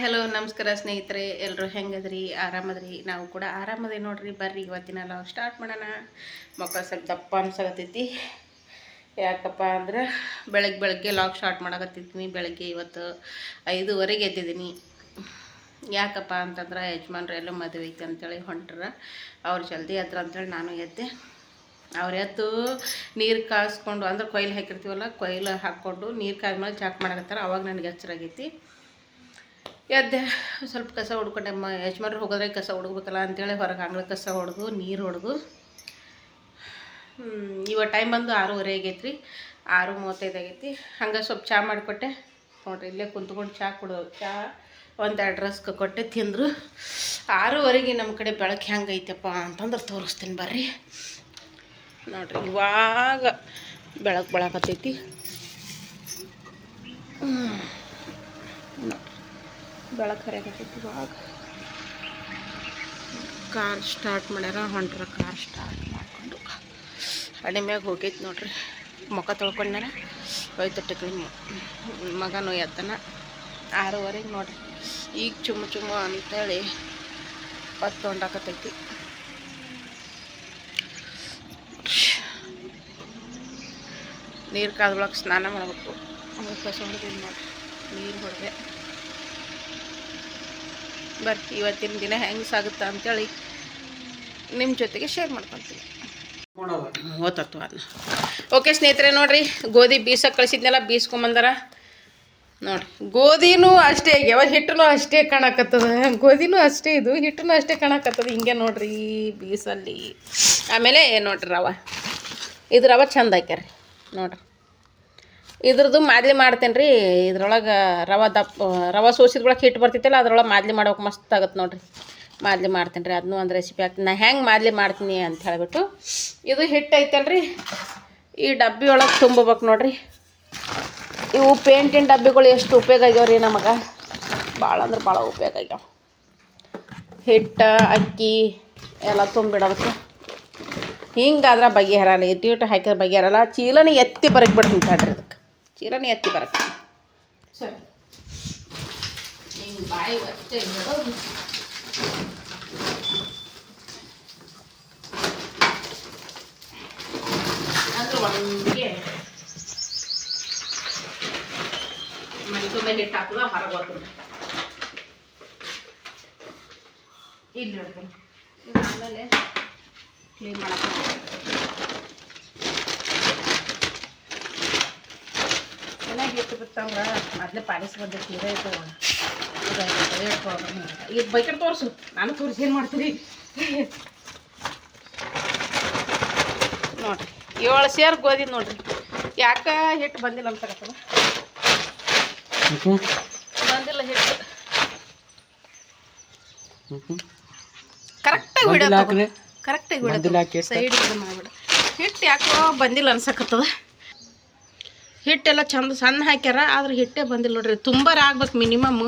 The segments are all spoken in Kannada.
ಹಲೋ ನಮಸ್ಕಾರ ಸ್ನೇಹಿತರೆ, ಎಲ್ಲರೂ ಹೆಂಗದ್ರಿ? ಆರಾಮದ್ರಿ? ನಾವು ಕೂಡ ಆರಾಮದೇ ನೋಡ್ರಿ. ಬರ್ರಿ ಇವತ್ತಿನ ಲಾಗ್ ಸ್ಟಾರ್ಟ್ ಮಾಡೋಣ. ಮಕ್ಕಳು ಸ್ವಲ್ಪ ದಪ್ಪ ಅನ್ಸಕತ್ತೈತಿ. ಯಾಕಪ್ಪ ಅಂದ್ರೆ ಬೆಳಗ್ಗೆ ಲಾಗ್ ಸ್ಟಾರ್ಟ್ ಮಾಡಕತ್ತಿದ್ದೀನಿ. ಬೆಳಗ್ಗೆ ಇವತ್ತು 5:15 ಎದ್ದಿದ್ದೀನಿ. ಯಾಕಪ್ಪ ಅಂತಂದ್ರೆ ಯಜಮಾನ್ರು ಎಲ್ಲೋ ಮದುವೆ ಐತೆ ಅಂತೇಳಿ ಹೊಂಟ್ರ. ಅವ್ರು ಜಲ್ದಿ ಎದ್ರ ಅಂತೇಳಿ ನಾನು ಎದ್ದೆ. ಅವ್ರು ಎದ್ದು ನೀರು ಕಾಯಿಸ್ಕೊಂಡು ಅಂದ್ರೆ ಕೊಯ್ಲು ಹಾಕಿರ್ತೀವಲ್ಲ, ಕೊಯ್ಲು ಹಾಕ್ಕೊಂಡು ನೀರು ಕಾಯ್ದ್ಮೇಲೆ ಚಾಕ್ ಮಾಡಕತ್ತಾರ. ಅವಾಗ ನನಗೆ ಎಚ್ಚರಾಗೈತಿ. ಎದ್ದೆ ಸ್ವಲ್ಪ ಕಸ ಹೊಡ್ಕೊಂಡೆ. ಯಜಮಾನ್ರು ಹೋಗೋದ್ರೆ ಕಸ ಹೊಡ್ಬೇಕಲ್ಲ ಅಂತೇಳಿ ಹೊರಗೆ ಅಂಗಳ ಕಸ ಹೊಡೆದು ನೀರು ಹೊಡೆದು ಇವಾಗ ಟೈಮ್ ಬಂದು 6:15 ಆಗೈತೆ ರೀ. 6:35 ಆಗೈತಿ. ಹಂಗೆ ಸ್ವಲ್ಪ ಚಹಾ ಮಾಡಿಕೊಟ್ಟೆ ನೋಡಿರಿ. ಇಲ್ಲೇ ಕುಂತ್ಕೊಂಡು ಚಹಾ ಒಂದೆರಡು ರಸ್ಕ್ ಕೊಟ್ಟೆ, ತಿಂದರು. 6:15 ನಮ್ಮ ಕಡೆ ಬೆಳಕು ಹೆಂಗೆ ಐತಪ್ಪ ಅಂತಂದ್ರೆ ತೋರಿಸ್ತೀನಿ ಬರ್ರಿ. ನೋಡಿರಿ ಇವಾಗ ಬೆಳಕು ಬೆಳಕತ್ತೈತಿ. ಬೆಳಕು ಹರಿಯಾಕತ್ತೈತಿ. ಇವಾಗ ಕಾರ್ ಸ್ಟಾರ್ಟ್ ಮಾಡ್ಯಾರ, ಹೊಂಟ್ರ. ಕಾರ್ ಸ್ಟಾರ್ಟ್ ಮಾಡಿಕೊಂಡು ಅಡಿ ಮ್ಯಾಗ ಹೋಗೈತಿ ನೋಡ್ರಿ. ಮುಖ ತೊಳ್ಕೊಂಡ್ಯಾರ, ಹೋಯ್ತು ಟಕ್ಲಿ ಮಗನೂ ಎತ್ತನ. 6:15 ನೋಡ್ರಿ. ಈಗ ಚುಮ್ಮು ಅಂತೇಳಿ ಹೊತ್ತು ಹೊಂಡಾಕತ್ತೈತಿ. ನೀರು ಕಾದ್ರೊಳಗೆ ಸ್ನಾನ ಮಾಡಬೇಕು. ಆಮೇಲೆ ಕಸ ಹೊಡೆದಿದ್ದು ನೋಡ್ರಿ, ನೀರು ಹೊಡೆದೆ. ಬರ್ರಿ ಇವತ್ತಿನ ದಿನ ಹೆಂಗೆ ಸಾಗುತ್ತಾ ಅಂತೇಳಿ ನಿಮ್ಮ ಜೊತೆಗೆ ಶೇರ್ ಮಾಡ್ಕೊತೀನಿ. ಓದತ್ತು ಅದನ್ನ. ಓಕೆ ಸ್ನೇಹಿತರೆ, ನೋಡಿರಿ ಗೋಧಿ ಬೀಸಕ್ಕೆ ಕಳಿಸಿದ್ನೆಲ್ಲ ಬೀಸ್ಕೊಂಬಂದಾರ ನೋಡಿರಿ. ಗೋಧಿನೂ ಅಷ್ಟೇ ಆಗ್ಯಾವ, ಹಿಟ್ಟೂ ಅಷ್ಟೇ ಕಾಣಕತ್ತದ. ಗೋಧಿನೂ ಅಷ್ಟೇ, ಇದು ಹಿಟ್ಟೂ ಅಷ್ಟೇ ಕಾಣಕತ್ತದ. ಹಿಂಗೆ ನೋಡಿರಿ ಬೀಸಲ್ಲಿ. ಆಮೇಲೆ ನೋಡಿರಿ ಇದು ರವೆ ಚಂದ ಹಾಕ್ಯಾರ ನೋಡಿರಿ. ಇದ್ರದ್ದು ಮಾದಲಿ ಮಾಡ್ತೇನೆ ರೀ. ಇದ್ರೊಳಗೆ ರವೆ ಸೋಸಿದ್ರೊಳಗೆ ಹಿಟ್ಟು ಬರ್ತೈತಲ್ಲ, ಅದ್ರೊಳಗೆ ಮಾದಲಿ ಮಾಡೋಕೆ ಮಸ್ತ್ ಆಗುತ್ತೆ ನೋಡಿರಿ. ಮಾದಲಿ ಮಾಡ್ತೀನಿ ರೀ, ಅದನ್ನೂ ಒಂದು ರೆಸಿಪಿ ಹಾಕ್ತೀನಿ. ನಾ ಹೆಂಗೆ ಮಾದಲಿ ಮಾಡ್ತೀನಿ ಅಂತ ಹೇಳಿಬಿಟ್ಟು. ಇದು ಹಿಟ್ಟು ಐತಲ್ರಿ, ಈ ಡಬ್ಬಿ ಒಳಗೆ ತುಂಬಬೇಕು ನೋಡಿರಿ. ಇವು ಪೇಂಟಿನ ಡಬ್ಬಿಗಳು ಎಷ್ಟು ಉಪಯೋಗ ಆಗ್ಯಾವ ರೀ ನಮಗೆ. ಭಾಳ ಅಂದ್ರೆ ಭಾಳ ಉಪಯೋಗ ಆಗ್ಯಾವ. ಹಿಟ್ಟು ಅಕ್ಕಿ ಎಲ್ಲ ತುಂಬಿಡೋದಕ್ಕೆ. ಹಿಂಗಾದ್ರೆ ಬಗೆಹರಲ್ಲ. ಇಟ್ಟು ಹಾಕಿದ್ರೆ ಬಗೆಹರಲ್ಲ. ಚೀಲನೇ ಎತ್ತಿ ಬರಕ್ಕೆ ಬಿಡ್ತೀನಿ ತಡ್ರಿ. ಅದಕ್ಕೆ ಚೀಲನೇ ಎತ್ತಿ ಬರಕ್ಕೆ ಸರಿ. ಹಿಂಗೆ ಬಾಯಿ ಒತ್ತೆ ಅಂದ್ರೆ ಒಣಗೆ ಮನೆ ತುಂಬ ಹಿಟ್ಟು ಹಾಕೋದು ಹೊರಗೆ ಹೋಗ್ತದೆ. ಇಲ್ಲಿ ನೋಡ್ತೀನಿ. ಆಮೇಲೆ ಕ್ಲೀನ್ ಮಾಡಕ್ಕೆ ಚೆನ್ನಾಗಿ ಇಟ್ಟು ಬಿತ್ತಂದ್ರೆ ಮೊದಲೇ ಪಾಲಿಸಿ ಬಂದೈತಿ. ಇದೇ ಇದು ಈಗ ಬೈಕಟ್ ತೋರಿಸು, ನಾನು ತೋರಿಸಿ ಏನು ಮಾಡ್ತೀರಿ ನೋಡಿರಿ. 7 ಸೇರು ಗೋಧಿ ನೋಡಿರಿ. ಯಾಕೆ ಹಿಟ್ಟು ಬಂದಿಲ್ಲ ಅಂತಕತ್ತದ. ಬಂದಿಲ್ಲ ಹಿಟ್ಟು ಕರೆಕ್ಟಾಗಿ ಬಿಡೋದು. ಕರೆಕ್ಟಾಗಿ ಬಿಡೋದು. ಸೈಡ್ ಇದು ಮಾಡಿಬಿಡ. ಹಿಟ್ಟು ಯಾಕೋ ಬಂದಿಲ್ಲ ಅನ್ಸಕತ್ತದ. ಹಿಟ್ಟೆಲ್ಲ ಚಂದ ಸಣ್ಣ ಹಾಕ್ಯಾರ, ಆದ್ರೆ ಹಿಟ್ಟೇ ಬಂದಿಲ್ಲ ನೋಡ್ರಿ. ತುಂಬ ಆಗ್ಬೇಕು ಮಿನಿಮಮ್.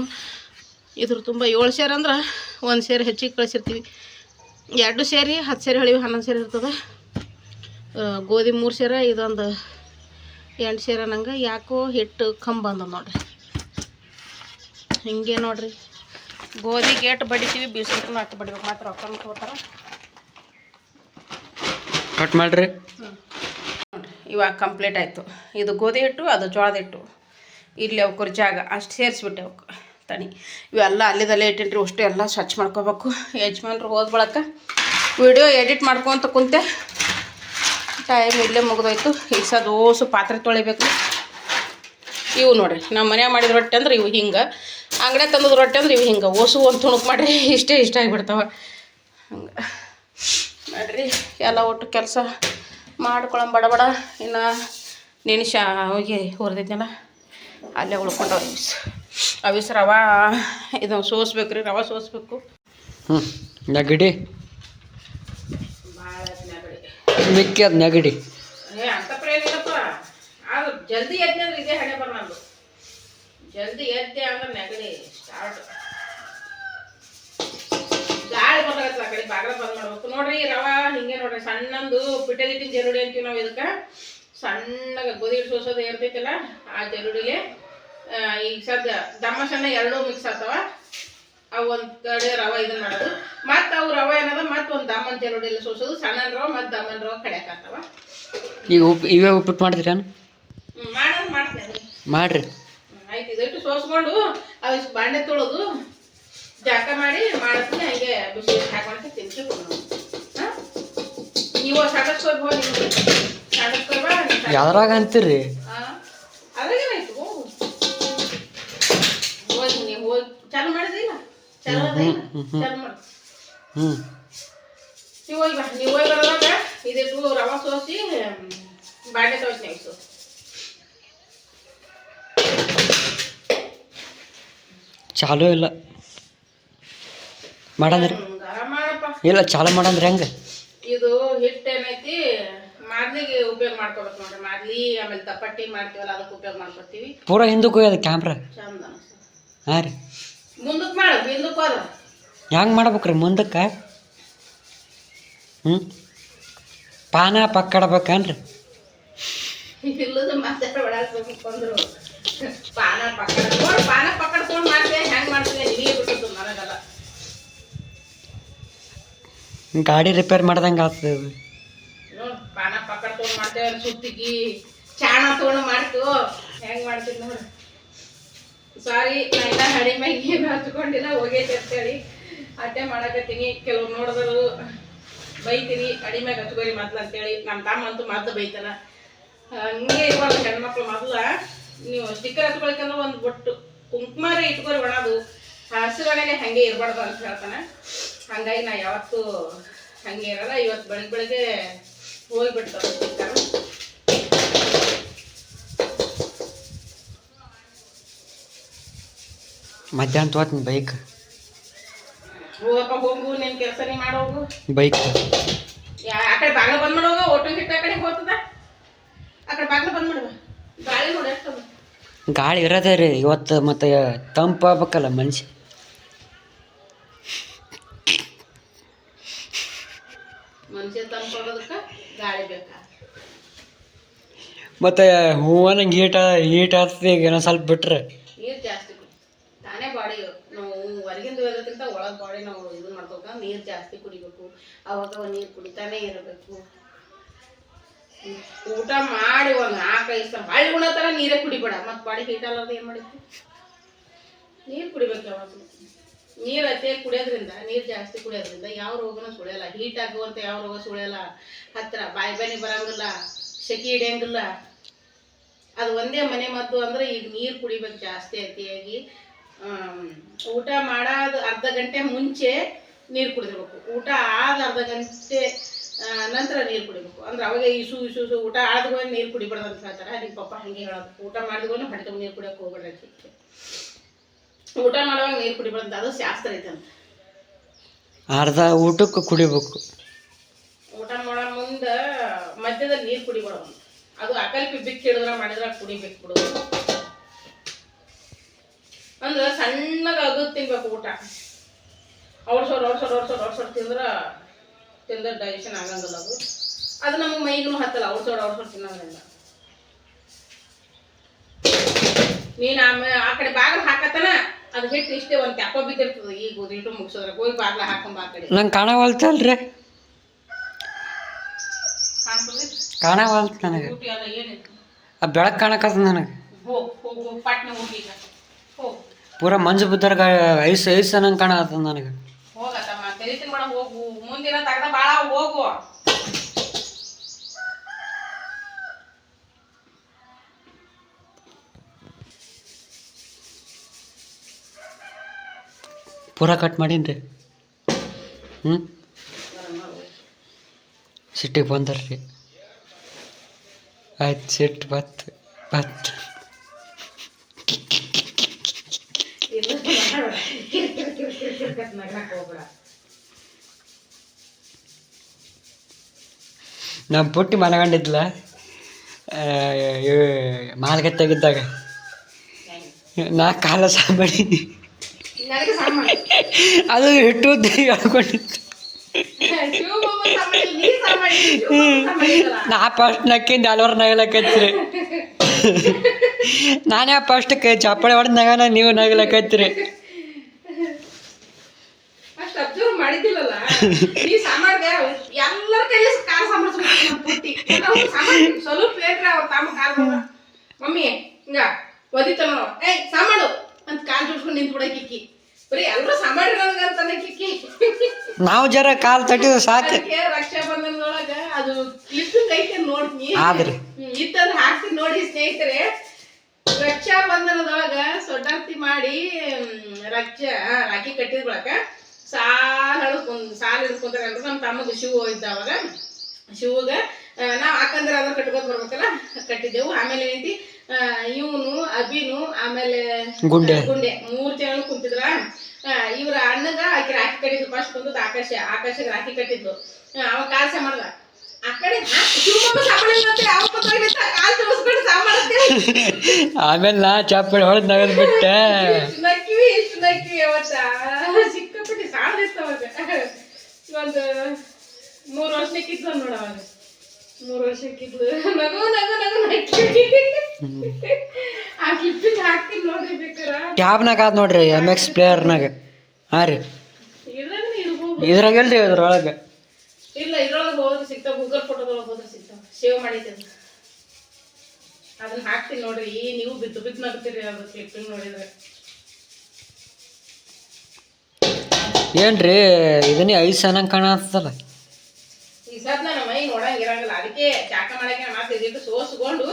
ಇದ್ರ ತುಂಬ 7 ಸೇರು ಅಂದ್ರೆ 1 ಸೇರು ಹೆಚ್ಚಿಗೆ ಕಳಿಸಿರ್ತೀವಿ. 2 ಸೇರಿ 10 ಸೇರು ಹೇಳಿವಿ, 11 ಸೇರು ಇರ್ತದೆ. ಗೋಧಿ 3 ಸೇರು, ಇದೊಂದು 8 ಸೇರು ನಂಗೆ. ಯಾಕೋ ಹಿಟ್ಟು ಕಮ್ಮಿ ಬಂದದ ನೋಡ್ರಿ. ಹಿಂಗೆ ನೋಡ್ರಿ, ಗೋಧಿ ಗೇಟ್ ಬಡಿತೀವಿ, ಬೀಸಕ್ಕೂ ಅಟ್ಟು ಬಡಿಬೇಕು. ಮಾತ್ರ ರೊಕ್ಕ ಹೋಗ್ತಾರೆ. ಕಟ್ ಮಾಡಿರಿ. ಇವಾಗ ಕಂಪ್ಲೀಟ್ ಆಯಿತು. ಇದು ಗೋಧಿ ಹಿಟ್ಟು, ಅದು ಜೋಳದ ಹಿಟ್ಟು. ಇಲ್ಲಿ ಅವಕ್ಕರ ಜಾಗ ಅಷ್ಟು ಸೇರಿಸ್ಬಿಟ್ಟೆ ಅವಕ್ಕೆ ತನಿ. ಇವೆಲ್ಲ ಅಲ್ಲಿದಲ್ಲೇ ಇಟ್ಟಿನ್ರಿ. ಅಷ್ಟು ಎಲ್ಲ ಸ್ವಚ್ಛ ಮಾಡ್ಕೋಬೇಕು. ಯಜಮಾನ್ರು ಹೋದ ಬಳಕ ವಿಡಿಯೋ ಎಡಿಟ್ ಮಾಡ್ಕೊತ ಕುಂತೆ. ಟೈಮ್ ಇಲ್ಲೇ ಮುಗಿದೋಯ್ತು. ಈಗ ದೋಸು ಪಾತ್ರೆ ತೊಳಿಬೇಕು. ಇವು ನೋಡಿರಿ, ನಮ್ಮ ಮನ್ಯಾಗ ಮಾಡಿದ ರೊಟ್ಟಿ ಅಂದ್ರೆ ಇವು ಹಿಂಗೆ. ಅಂಗಡಿ ತಂದದ ರೊಟ್ಟಿ ಅಂದ್ರೆ ಇವು ಹಿಂಗೆ ಓಸು ಒಂದು ತುಣುಕು ಮಾಡಿರಿ ಇಷ್ಟ ಆಗಿಬಿಡ್ತಾವೆ. ಹಂಗೆ ಮಾಡಿರಿ ಎಲ್ಲ ಒಟ್ಟು ಕೆಲಸ ಮಾಡ್ಕೊಳಂ ಬಡ. ಇನ್ನು ನೆನೆಸಿ ಹೋಗಿ ಹುರಿದಿದ್ನಲ್ಲ ಅಲ್ಲೇ ಉಳ್ಕೊಂಡು ಅವಿಸ್ ರವೆ ಇದು ಸೋಸ್ಬೇಕು ರೀ. ರವೆ ಸೋಸ್ಬೇಕು. ನೆಗಡಿ ಭಾಳ ನೆಗಡಿ ಮಿಕ್ಕಿ ಅದು ನೆಗಡಿ. ಅಂತ ಏನಿಲ್ಲಪ್ಪ. ಆದ್ರೆ ಜಲ್ದಿ ಎದ್ದೆ ಅಂದ್ರೆ ಇದೇ ಹಣೆ ಬರ ನಂದು. ಜಲ್ದಿ ಎದ್ದೆ ಅಂದ್ರೆ ನೆಗಡಿ ಸ್ಟಾರ್ಟ್. ಗಾಳಿ ಬರ್ತೈತೆ ಆ ಕಡೆ ಬಾಗಿಲ ಬಂದ್ ಮಾಡ್ಬೇಕು ನೋಡ್ರಿ. ರವೆ ಹಿಂಗೆ ನೋಡ್ರಿ, ಸಣ್ಣಂದು ಪಿಟ್ಟದಿಟ್ಟಿನ ಜರುಡಿ ಅಂತೀವಿ ನಾವು. ಇದಕ್ಕೆ ಸಣ್ಣಗೆ ಗೋಧಿ ಹಿಟ್ಟು ಸೋಸೋದು ಇರ್ತೈತಿಲ್ಲ, ಆ ಜರುಡಿಲೆ ಈಗ ಸದ್ಯ ದಮ್ಮ ಸಣ್ಣ ಎರಡೂ ಮಿಕ್ಸ್ ಆಗ್ತಾವ. ಅವು ಒಂದು ಕಡೆ ರವೆ ಇದನ್ನ ಮಾಡೋದು, ಮತ್ತು ಅವು ರವೆ ಏನದ ಮತ್ತು ಒಂದು ದಮ್ಮನ ಜರಡಿಯಲ್ಲಿ ಸೋಸೋದು, ಸಣ್ಣ ರವೆ ಮತ್ತು ದಮ್ಮನ ರವೆ ಕಡಿಯಾಕತ್ತಾವ. ಈಗ ಇವೇ ಉಪ್ಪಿಟ್ಟು ಮಾಡ್ತೀರೇನು? ಮಾಡೋದು ಮಾಡ್ತೀನಿ ಮಾಡ್ರಿ. ಆಯ್ತು, ಇದಟ್ಟು ಸೋಸ್ಕೊಂಡು ಅವು ಬಾಂಡೆ ತೊಳೆದು ಜಾಕ ಮಾಡಿ ಮಾಡ್ತೀನಿ. ಹಂಗೆ ಬಿಸಿ ಹಾಕೊಂಡು ತಿನ್ಸ್ಕೊಂಡು ನೀವು ಸಾಡಸ್ಕೊಯ್ ಹೋಗಿ ಸಾಡಸ್ಕೊಯ್ಬ. ಯಾವ್ದ್ರಾಗ ಅಂತೀರಿ? ಅದ್ರಾಗೇನಾಯ್ತು, ಹೋಗಿ ನೀವು ಹೋಗಿ ಚಾಲು ಮಾಡಿದಿಲ್ಲ, ಚಾಲು ಅದಿಲ್ಲ, ಚಾಲು ಮಾಡಿ ನೀವು ಹೋಗಿ ಬಾ. ನೀವು ಹೋಗಿ ಬರೋದಾಗ ಇದಿಟ್ಟು ರವೆ ಸೋಸಿ ಬಾಂಡೆ ತೊಗೊಳ್ತೀನಿ. ಸೋಸಿ ಚಾಲು ಇಲ್ಲ ಮಾಡಂದ್ರಿ? ಮಾಡಪ್ಪ ಇಲ್ಲ, ಚಾಲು ಮಾಡಂದ್ರಿ ಹೆಂಗೆ? ಇದು ಹಿಟ್ಟು ಏನೈತಿ ಮಾದ್ಲಿಗೆ ಉಪಯೋಗ ಮಾಡ್ಕೋಬೇಕು ನೋಡ್ರಿ. ಮಾದ್ಲಿ ಆಮೇಲೆ ದಪ್ಪಟ್ಟಿ ಮಾಡ್ತೀವಲ್ಲ ಅದಕ್ಕೆ ಉಪಯೋಗ ಮಾಡ್ಕೊತೀವಿ. ಪೂರ ಹಿಂದಕ್ಕೆ ಹೋಗ್ಯದ ಕ್ಯಾಮ್ರಾ. ಚಂದ ಅನಿಸ್ತದೆ. ಹಾಂ ರೀ, ಮುಂದಕ್ಕೆ ಮಾಡು, ಹಿಂದಕ್ಕೆ ಹೋದ ಹೆಂಗೆ ಮಾಡ್ಬೇಕ್ರಿ ಮುಂದಕ್ಕೆ? ಪಾನ ಪಕ್ಕಡಬೇಕನ್ರಿ? ಇಲ್ಲದ ಮಾತಾಡಬೇಡ ಬಂದ್ರು. ಪಾನ ಪಕ್ಕಡ ನೋಡಿ, ಪಾನ ಪಕ್ಕಡ ತೊಗೊಂಡು ಮಾಡ್ತೇವೆ. ಹೆಂಗೆ ಮಾಡ್ತೇವೆ ನಿಮಗೆ ಬಿಟ್ಟಿದ್ದು, ನನಗಲ್ಲ. ಗಾಡಿ ರಿಪೇರ್ ಮಾಡ್ದಂಗೆ ಆಗ್ತದೆ ನೋಡಿ, ಪಾನ ಪಕ್ಕಡ ತೊಗೊಂಡು ಮಾಡ್ತೇವೆ. ಸುತ್ತಿಗೆ ಚಾಣ ತೊಗೊಂಡು ಮಾಡ್ತೀವೋ ಹೆಂಗೆ ಮಾಡ್ತೀವಿ ನೋಡಿ. ಸಾರಿ, ನಾ ಇಲ್ಲ ಹಡಿ ಮ್ಯಾಗ ಏನು ಹಚ್ಕೊಂಡಿಲ್ಲ, ಹೋಗೈತೆ ಅಂತೇಳಿ ಅಡ್ಡೆ ಮಾಡಕತ್ತೀನಿ. ಕೆಲವ್ರು ನೋಡಿದ್ರು ಬೈತೀನಿ, ಅಡಿ ಮ್ಯಾಗ ಹಚ್ಕೋರಿ ಮೊದ್ಲು ಅಂತೇಳಿ. ನಮ್ಮ ತಮ್ಮ ಅಂತೂ ಮೊದ್ಲು ಬೈತಾನ. ಹಂಗೆ ಇರುವಾಗ ಹೆಣ್ಮಕ್ಳು ಮೊದಲ ನೀವು ಸ್ಟಿಕ್ಕರ್ ಹಚ್ಕೊಳಕಂದ್ರೆ ಒಂದು ಬೊಟ್ಟು ಕುಂಕುಮಾರ ಇಟ್ಕೋರಿ ಒಣದು, ಹಸಿರೊಳಗೆ ಹಾಗೆ ಇರಬಾರ್ದು ಅಂತ ಹೇಳ್ತಾನೆ. ಹಾಗಾಗಿ ನಾ ಯಾವತ್ತೂ ಹಾಗೆ ಇರಲ್ಲ. ಇವತ್ತು ಬೆಳಗ್ಗೆ ಹೋಗಿಬಿಡ್ತಾರೆ ಸ್ಟಿಕ್ಕರ್. ಮಧ್ಯಾಹ್ನ ತೋತೀನಿ ಬೈಕ್. ಹೋಗಪ್ಪ, ಹೋಗು, ನಿನ್ನ ಕೆಲಸ ನೀ ಮಾಡೋಗು. ಬೈಕ್ ಆ ಕಡೆ ಬಾಗಿಲು ಬಂದ್ ಮಾಡೋಗ, ಒಟ್ಟು ಹಿಟ್ಟ ಆ ಕಡೆ ಹೋಗ್ತದ. ಆ ಕಡೆ ಬಾಗಿಲು ಬಂದ್ ಮಾಡುವ, ಗಾಳಿ ನೋಡಿ ಎಷ್ಟದ. ಗಾಳಿ ಇರೋದೇ ರೀ ಇವತ್ತು, ಮತ್ತೆ ತಂಪು ಆಗ್ಬೇಕಲ್ಲ ಮನುಷ್ಯ. ಮನುಷ್ಯ ತಂಪಾಗೋದಕ್ಕೆ ಗಾಳಿ ಬೇಕಾ? ಮತ್ತೆ ಹೂವ ನಂಗೆ ಹೀಟ್ ಆಗ್ತದೆ. ಈಗ ಏನೋ ಸ್ವಲ್ಪ ಬಿಟ್ರೆ ನೀರು ಜಾಸ್ತಿ ಕುಡಿ. ತಾನೇ ಬಾಡಿ ನಾವು ಹೊರಗಿಂದ ಇರೋದಕ್ಕಿಂತ ಒಳಗೆ ಬಾಡಿ ನಾವು ಇದನ್ನ ಮಾಡ್ಕೋಬೇಕಂದ್ರೆ ನೀರು ಜಾಸ್ತಿ ಕುಡಿಬೇಕು. ಅವಾಗ ನೀರು ಕುಡಿತಾನೆ ಇರಬೇಕು. ಊಟ ಮಾಡಿ ಒಂದು 4-5 ಸಲ ಹಳ್ಳಿ ಉಣ್ಣೋ ಥರ ನೀರೇ ಕುಡಿಬೇಡ. ಮತ್ತು ಬಾಡಿ ಹೀಟ್ ಅಲ್ಲದ ಏನು ಮಾಡಿತ್ತು? ನೀರು ಕುಡಿಬೇಕು ಯಾವಾಗಲೂ. ನೀರು ಅತಿಯಾಗಿ ಕುಡಿಯೋದ್ರಿಂದ, ನೀರು ಜಾಸ್ತಿ ಕುಡಿಯೋದ್ರಿಂದ ಯಾವ ರೋಗನೂ ಸುಳಿಯಲ್ಲ. ಹೀಟ್ ಆಗುವಂಥ ಯಾವ ರೋಗ ಸುಳಿಯಲ್ಲ. ಹತ್ತಿರ ಬಾಯಿ ಬರಂಗಿಲ್ಲ, ಸೆಕೆ ಹಿಡಿಯಂಗಿಲ್ಲ. ಅದು ಒಂದೇ ಮನೆ ಮದ್ದು. ಅಂದ್ರೆ ಈಗ ನೀರು ಕುಡಿಬೇಕು ಜಾಸ್ತಿ ಅತಿಯಾಗಿ. ಊಟ ಮಾಡೋದು ಅರ್ಧ ಗಂಟೆ ಮುಂಚೆ ನೀರು ಕುಡಿದಿರ್ಬೇಕು. ಊಟ ಆದ ಅರ್ಧ ಗಂಟೆ ನಂತರ ನೀರು ಕುಡಿಬೇಕು. ಅಂದ್ರೆ ಅವಾಗ ಇಸು ಊಟ ಆದ್ಮೇಲೆ ನೀರು ಕುಡಿಬಾರ್ದು ಅಂತ ಹೇಳ್ತಾರೆ. ನಿಮ್ಮ ಪಪ್ಪ ಹಾಗೆ ಹೇಳೋದು, ಊಟ ಮಾಡಿದ್ಮೇಲೆ ಹೊಟ್ಟೆ ತುಂಬ ನೀರು ಕುಡಿಯೋಕೆ ಹೋಗ್ಬೇಡ್ರಿ. ಊಟ ಮಾಡುವಾಗ ನೀರು ಕುಡಿಬಾರ್ದು, ಅದು ಶಾಸ್ತ್ರ ಐತೆ ಅಂತ. ಅರ್ಧ ಊಟಕ್ಕೆ ಕುಡಿಬೇಕು. ಊಟ ಮಾಡೋ ಮುಂದೆ ಮಧ್ಯದಲ್ಲಿ ನೀರು ಕುಡಿಬಾರ್ದು. ಅದು ಅಕಲ್ಪಿ ಬಿಕ್ಕಿ ಹಿಡಿದ್ರೆ ಮಾಡಿದ್ರೆ ಕುಡಿಬೇಕು ಬಿಡೋದು. ಅಂದ್ರೆ ಸಣ್ಣಗೆ ಅಗದು ತಿನ್ಬೇಕು ಊಟ. ಔಡ್ಸೋಡ್ ತಿಂದ್ರೆ ಡೈಜೆಷನ್ ಆಗಂಗಿಲ್ಲ. ಅದು ನಮಗೆ ಮೈಗೂ ಹತ್ತಲ್ಲ ಔಡ್ಸೋಡ್ ತಿನ್ನೋದ್ರಿಂದ. ನೀನು ಆಮೇಲೆ ಆ ಕಡೆ ಬಾಗಿಲು ಹಾಕತ್ತನ ಅದು ಬಿಟ್ಟು ಇಷ್ಟೇ ಒಂದು ತ್ಯಾಪ ಬಿದ್ದಿರ್ತದೆ. ಈಗ ಇಟ್ಟು ಮುಗಿಸೋದ್ರ ಹೋಗಿ ಬಾಗಿಲ ಹಾಕೊಂಡ್ ಆ ಕಡೆ. ನಂಗೆ ಕಾಣವಲ್ತಲ್ರಿ, ಕಾಣವಲ್ತ ನನಗೆ. ಆ ಬೆಳಕು ಕಾಣಕತ್ತ ನನಗೆ. ಹೋಗು ಪಟ್ನ ಹೋಗಿ ಹೋಗು. ಪೂರ ಮಂಜು ಬಿದ್ದರ್ಗ ಐಸ್ ನಂಗೆ ಕಾಣಕತ್ತದ ನನಗೆ. ಹೋಗತ್ತಮ್ಮ, ತೆರಿತೀನಿ ಬೇಡ, ಹೋಗು. ಮುಂದಿನ ತಗದ ಭಾಳ ಹೋಗು. ಪೂರ ಕಟ್ ಮಾಡೀನಿ ರೀ. ಸಿಟ್ಟಿಗೆ ಬಂದರ್ರಿ. ಆಯ್ತು, ಸಿಟ್ಟು ಬತ್ತು. ನಮ್ಮ ಪುಟ್ಟಿ ಮನಗಂಡಿದ್ಲ ಮಾಲ್ಗತ್ತಾಗಿದ್ದಾಗ ನಾ ಕಾಲ ಸಾಂಬಾಡಿ ಅದು ಹಿಟ್ಟು ಹೇಳ್ಕೊಂಡಿತ್ತು. ನಾ ಫಸ್ಟ್ ನಕ್ಕಿಂದ ಅಲ್ವರ್ ನಗಲಕತ್ರಿ ನಾನೇ ಫಸ್ಟ್ ಚಪ್ಪಾಳೆ ಹೊಡೆದ್ ನಗನ ನೀವು ನಗಲಕತ್ರಿ ಅಷ್ಟು ಅಬ್ಸರ್ವ್ ಮಾಡಿದ್ದಿಲ್ಲಲ್ಲ ಈ ಸಾಮಾನ್ಯ ಎಲ್ಲರ ಕೈಲಿ ಕಾರ್ ಪುಟ್ಟಿ ಸ್ವಲ್ಪ ಲೇಟ್ರಿ ಅವ್ರ ತಮ್ಮ ಕಾರ್ ಮಮ್ಮಿ ಹಿಂಗ ಒದಿತಾನ ಏಯ್ ಸಾಮಾಡು ಅಂತ ಕಾಲ್ ಜೋಡ್ಸ್ಕೊಂಡು ನಿಂತ್ಬಿಡ ಕಿಕ್ಕಿ ಬರೀ ಎಲ್ಲರೂ ಸಾಮಾಡ್ರಿ ನನಗಂತಾನೆ ಕಿಕ್ಕಿ ನಾವು ಜರ ಕಾಲ್ ತಟ್ಟಿದ್ರು ಸಾಕು ರಕ್ಷಾ ಬಂಧನದೊಳಗ ಅದು ಕ್ಲಿಪ್ಪಿಂಗ್ ಐತೆ ನೋಡ್ತೀನಿ ಆದ್ರಿ ಇತ್ತಂದ್ರೆ ಹಾಕ್ತೀನಿ ನೋಡಿ ಸ್ನೇಹಿತರೆ ರಕ್ಷಾ ಬಂಧನದೊಳಗ ಸೊಡ್ಡಾರ್ತಿ ಮಾಡಿ ರಾಖಿ ಕಟ್ಟಿದ ಬಳಕ ಸಾಲ ಹಿಡ್ಕೊಂತಾರೆ ಅಂದ್ರೆ ನಮ್ಮ ತಮ್ಮಗ ಶಿವ ಇದ್ದಾವಾಗ ಶಿವಗ ನಾವ್ ಹಾಕಂದ್ರೆ ಅದ್ರ ಕಟ್ಕೋತ ಬರ್ಬೇಕಲ್ಲ ಕಟ್ಟಿದ್ದೆವು ಆಮೇಲೆ ಏನೈತಿ ಇವನು ಅಭಿನು ಆಮೇಲೆ ಗುಂಡೆ 3 ಜನ ಕುಂತಿದ್ರ ಇವ್ರ ಅಣ್ಣಗ ಆಕಿ ರಾಖಿ ಕಟ್ಟಿದ್ಲು ಫಸ್ಟ್ ಕುಂತದ ಆಕಾಶಗೆ ರಾಖಿ ಕಟ್ಟಿದ್ಲು ಅವ ಕಾಲ್ ಮಾಡ್ದ ಆ ಕಡೆ ಆಮೇಲೆ ನಾ ಚಪ್ಪಳಿ ಹೊಡೆದ್ ನಗದ್ ಬಿಟ್ಟೆ ಇಷ್ಟು ನಕ್ಕಿವಿ ಅವತ್ತ ಸಿಕ್ಕಾಪಟ್ಟಿ ಸಾಲ ಇರ್ತವಾಗ ಒಂದು 3 ವರ್ಷಕ್ಕಿದ್ಲು ನೋಡವಾಗ 3 ವರ್ಷಕ್ಕಿದ್ಲು ನಗು ಆ ಕ್ಲಿಪ್ಪಿಂಗ್ ಹಾಕ್ತೀನಿ ನೋಡ್ರಿ ಬೇಕಾರ ಟ್ಯಾಬ್ನಾಗ ಆದ್ ನೋಡ್ರಿ MX ಪ್ಲೇಯರ್ನಾಗ ಹಾ ರೀ ಇದ್ರಾಗ ಎಲ್ರಿ ಇದ್ರೊಳಗೆ ಇಲ್ಲ ಇದ್ರೊಳಗೆ ಹೋದ್ರೆ ಸಿಗ್ತಾವ ಗೂಗಲ್ ಫೋಟೋದೊಳಗೆ ಹೋದ್ರೆ ಸಿಗ್ತಾವ ಸೇವ್ ಮಾಡಿದ್ದೆ ಅದನ್ನ ಹಾಕ್ತೀನಿ ನೋಡ್ರಿ ನೀವು ಬಿದ್ದು ನಗ್ತೀರಿ ಅದು ಕ್ಲಿಪ್ಪಿಂಗ್ ನೋಡಿದ್ರೆ ಏನ್ರಿ ಇದನ್ನೇ 5 ಸನಂಗ್ ಕಾಣತ್ತಲ್ಲ ಈ ಸದ್ ನನ್ನ ಮೈ ನೋಡಂಗ ಇರಂಗಿಲ್ಲ ಅದಕ್ಕೆ ಚಾಕ ಮಾಡಕ್ಕೆ ಮಾಡ್ತಿದ್ದು ಸೋಸ್ಕೊಂಡು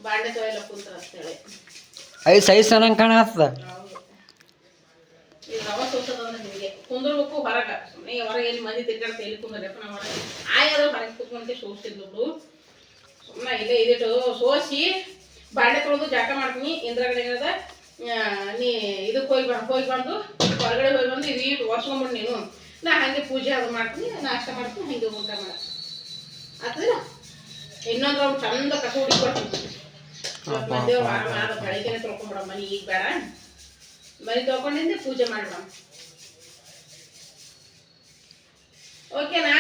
ಬಾಂಡೆ ತೊಳೆಲ್ಲ ಕುಂತ್ರ ಅಂತೇಳಿ 5 ಸನಂಗ್ ಕಾಣತ್ತದ ಈಗ ರವ ಸೋಸೋದಂದ್ರೆ ನಿಮಗೆ ಕುಂದ್ರಬೇಕು ಹೊರಗ ಸುಮ್ಮನೆ ಹೊರಗೆ ಎಲ್ಲಿ ಮಂದಿ ತಿರ್ಗಾಡ್ತಾ ಎಲ್ಲಿ ಕುಂದ್ರಪ್ಪ ನಾವು ಹೊರಗೆ ಆಯಾದ್ರು ಹೊರಗೆ ಕುತ್ಕೊಂಡೆ ಸೋಸ್ತಿದ್ಲು ಸುಮ್ಮನೆ ಇಲ್ಲೇ ಇದಿಟ್ಟು ಸೋಸಿ ಬಾಂಡೆ ತೊಳೆದು ಜಾಕ ಮಾಡ್ತೀನಿ ಇಂದ್ರಗಡೆ ನೀ ಇದಕ್ಕೆ ಹೋಗಿ ಬಂದು ಹೊರಗಡೆ ಹೋಗಿ ಬಂದು ಇದು ಒರ್ಸ್ಕೊಂಡ್ಬಿಡು ನೀನು ನಾ ಹಂಗೆ ಪೂಜೆ ಅದು ಮಾಡ್ತೀನಿ ನಾಷ್ಟ ಮಾಡ್ತೀನಿ ಹಂಗೆ ಊಟ ಮಾಡ ಆತದ ಇನ್ನೊಂದು ರೌಂಡ್ ಚಂದ ಕಸ ಹುಡುಕೊಡ್ತೀನಿ ಮಧ್ಯ ವಾರ ಬೆಳಗ್ಗೆನೆ ತೊಳ್ಕೊಂಬಿಡ ಮನೆ ಈಗ ಬೇಡ ಮನೆ ತೊಳ್ಕೊಂಡಿಂದೆ ಪೂಜೆ ಮಾಡ್ಬಿಡ ಓಕೆನಾ